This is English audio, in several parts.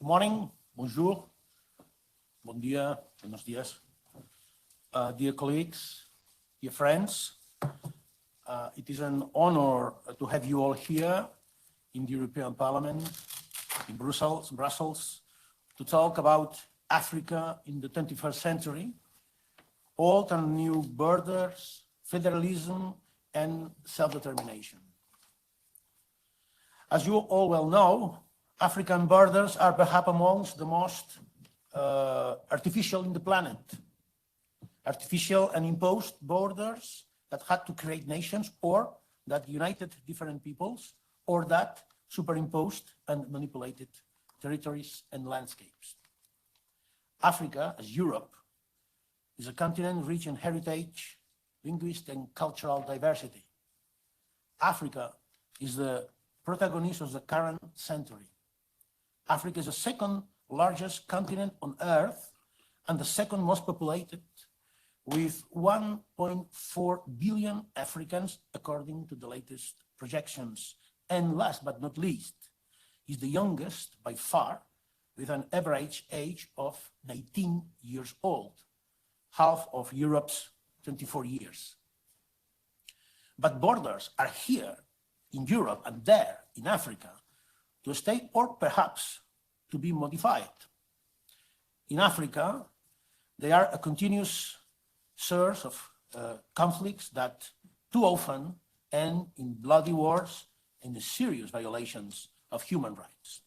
Good morning, bonjour, bon dia, buenos dias. Dear colleagues, dear friends, it is an honor to have you all here in the European Parliament, in Brussels, to talk about Africa in the 21st century, old and new borders, federalism, and self-determination. As you all well know, African borders are perhaps amongst the most artificial in the planet. Artificial and imposed borders that had to create nations, or that united different peoples, or that superimposed and manipulated territories and landscapes. Africa, as Europe, is a continent rich in heritage, linguistic and cultural diversity. Africa is the protagonist of the current century. Africa is the second largest continent on Earth and the second most populated, with 1.4 billion Africans, according to the latest projections. And last but not least, is the youngest by far, with an average age of 19 years old, half of Europe's 24 years. But borders are here in Europe and there in Africa to stay, or perhaps to be modified. In Africa, they are a continuous source of conflicts that too often end in bloody wars and serious violations of human rights.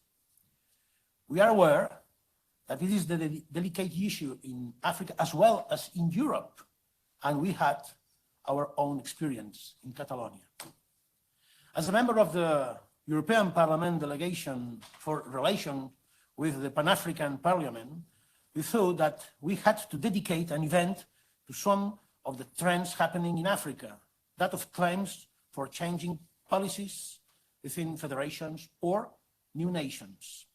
We are aware that it is the delicate issue in Africa as well as in Europe, and we had our own experience in Catalonia. As a member of the European Parliament delegation for relation with the Pan-African Parliament, we thought that we had to dedicate an event to some of the trends happening in Africa, that of claims for changing policies within federations or new nations.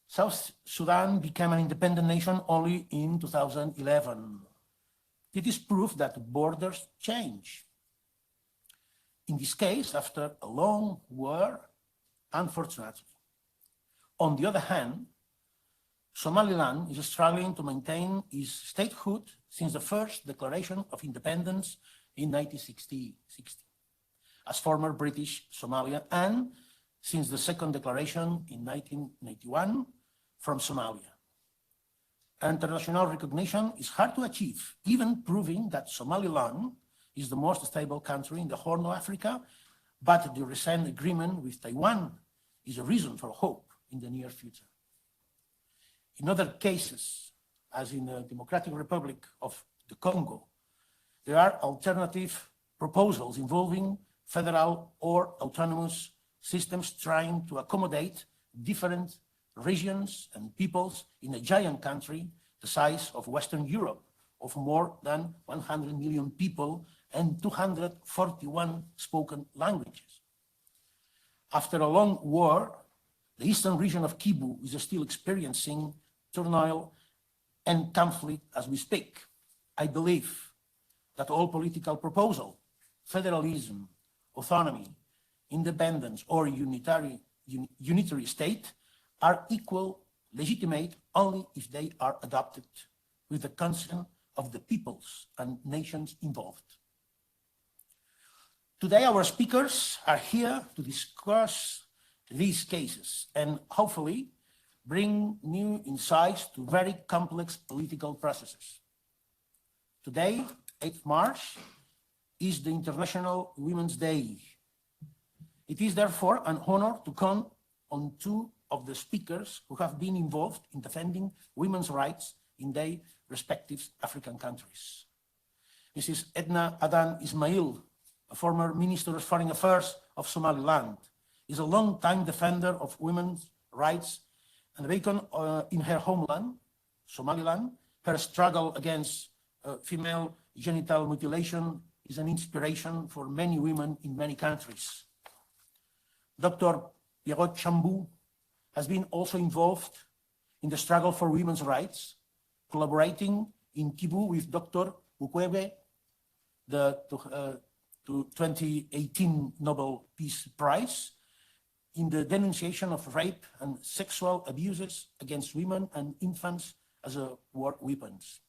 South Sudan became an independent nation only in 2011. It is proof that borders change. In this case, after a long war, unfortunately. On the other hand, Somaliland is struggling to maintain its statehood since the first declaration of independence in 1960, as former British Somalia, and since the second declaration in 1991 from Somalia. International recognition is hard to achieve, even proving that Somaliland is the most stable country in the Horn of Africa, but the recent agreement with Taiwan is a reason for hope in the near future. In other cases, as in the Democratic Republic of the Congo, there are alternative proposals involving federal or autonomous systems trying to accommodate different regions and peoples in a giant country the size of Western Europe, of more than 100 million people and 241 spoken languages. After a long war, the eastern region of Kivu is still experiencing turmoil and conflict as we speak. I believe that all political proposals, federalism, autonomy, independence, or unitary state are equal, legitimate only if they are adopted with the consent of the peoples and nations involved. Today, our speakers are here to discuss these cases and hopefully bring new insights to very complex political processes. Today, 8th March, is the International Women's Day. It is therefore an honor to count on two of the speakers who have been involved in defending women's rights in their respective African countries. Mrs. Edna Adan Ismail, a former Minister of Foreign Affairs of Somaliland, is a long-time defender of women's rights and beacon in her homeland, Somaliland. Her struggle against female genital mutilation is an inspiration for many women in many countries. Dr. Pierrot Chambou has been also involved in the struggle for women's rights, collaborating in Kivu with Dr. Mukwege, the 2018 Nobel Peace Prize, in the denunciation of rape and sexual abuses against women and infants as war weapons.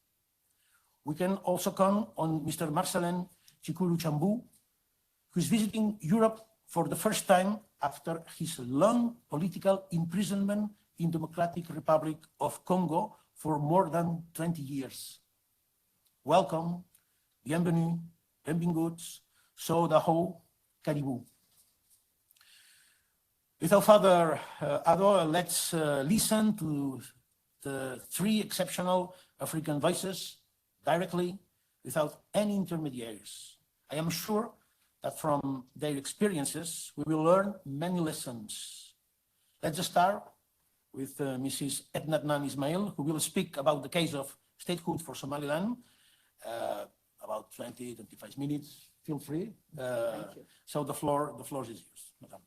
We can also count on Mr. Marcelin Chikuru Chambu, who is visiting Europe for the first time after his long political imprisonment in Democratic Republic of Congo for more than 20 years. Welcome, bienvenue, benvinguts, Sodaho, Caribou. Without further ado, let's listen to the three exceptional African voices directly, without any intermediaries. I am sure that from their experiences, we will learn many lessons. Let's start with Mrs. Edna Adnan Ismail, who will speak about the case of statehood for Somaliland, about 20, 25 minutes. Feel free. So the floor is yours, Madam.